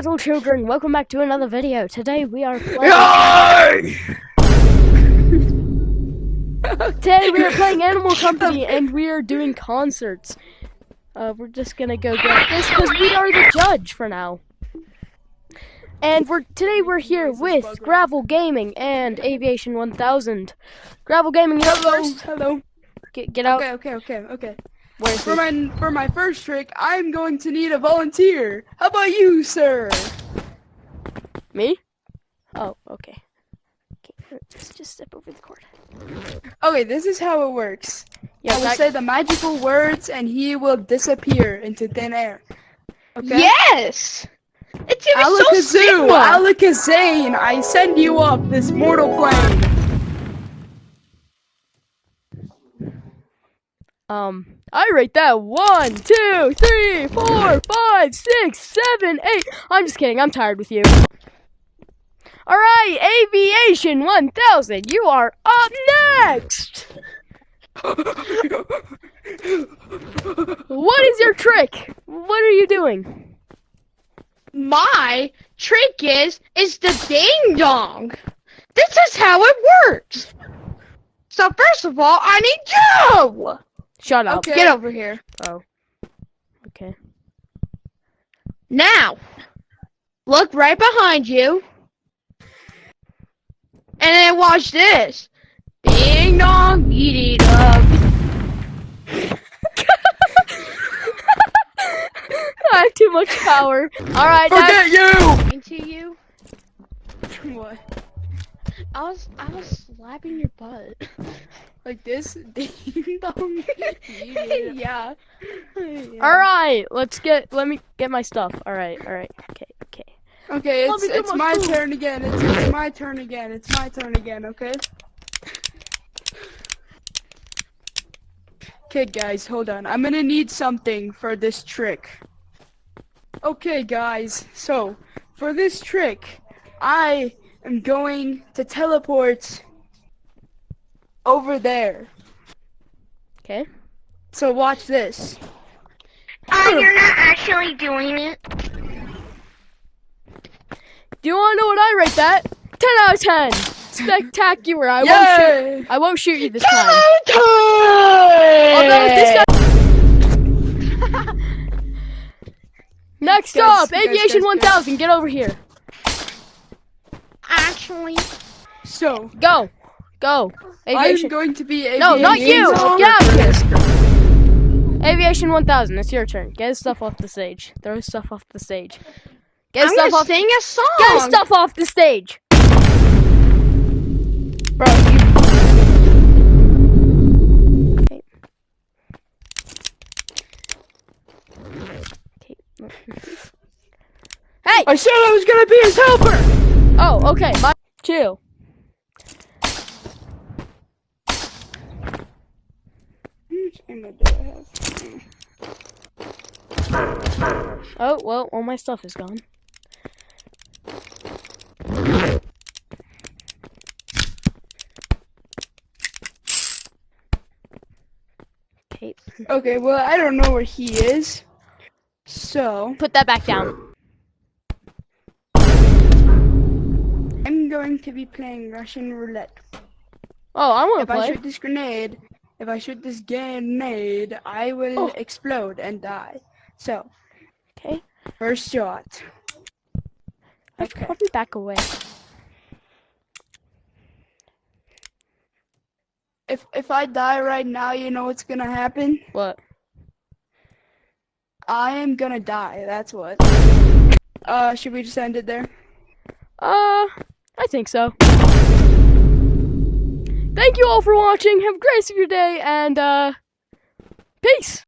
little children, welcome back to another video. Today we are playing... Today we are playing Animal Company and we are doing concerts. We're just gonna go get this because we are the judge for now. And today we're here with Gravel Gaming and Aviation 1000. Gravel Gaming, you're first. Hello. Get out. Okay. Where's For my first trick, I'm going to need a volunteer. How about you, sir? Me? Oh, okay. Just step over the cord. Okay, this is how it works. Yeah, I will say the magical words, and he will disappear into thin air. Okay? Yes! It's even so Alakazoo! simple! Alakazane! I send you up this mortal plane! I rate that 1, 2, 3, 4, 5, 6, 7, 8. I'm just kidding, I'm tired with you. Alright, Aviation 1000, you are up next! What is your trick? What are you doing? My trick is the ding dong. This is how it works. So first of all, I need you. Shut up. Okay. Get over here. Oh. Okay. Now, look right behind you. And then watch this. Ding dong, eat it up. I have too much power. Alright, Forget you! Into you. What? I was slapping your butt. Like this? Ding dong. Yeah. Alright, let me get my stuff. Alright, okay. Okay, Let me get it's my my food. turn again. It's my turn again. It's my turn again, okay? Okay, guys, hold on. I'm gonna need something for this trick. Okay, guys, so for this trick, I am going to teleport over there. Okay. So watch this. You're not actually doing it. Do you want to know what I rate that? 10 out of 10. Spectacular. I won't shoot you this time. Although this guy. Next up, Aviation 1000. Get over here. Actually. So Go. I'm Aviation. going to be Aviation. No, not you. 1000. Get out of here. Aviation 1000. It's your turn. Get his stuff off the stage. Throw his stuff off the stage. Get his I'm stuff gonna off. sing a song. Get his stuff off the stage. Bro, Hey! I said I was gonna be his helper! Oh, okay. Chill. Oh, well, all my stuff is gone. Okay. Okay, well, I don't know where he is. So, Put that back down. I'm going to be playing Russian roulette. Oh, I want If to I play. shoot this grenade, I will explode and die. So, Okay. first shot. I should Okay. probably back away. If I die right now, you know what's gonna happen? What? I am gonna die, that's what. Should we just end it there? I think so. Thank you all for watching. Have a great rest of your day, and, peace!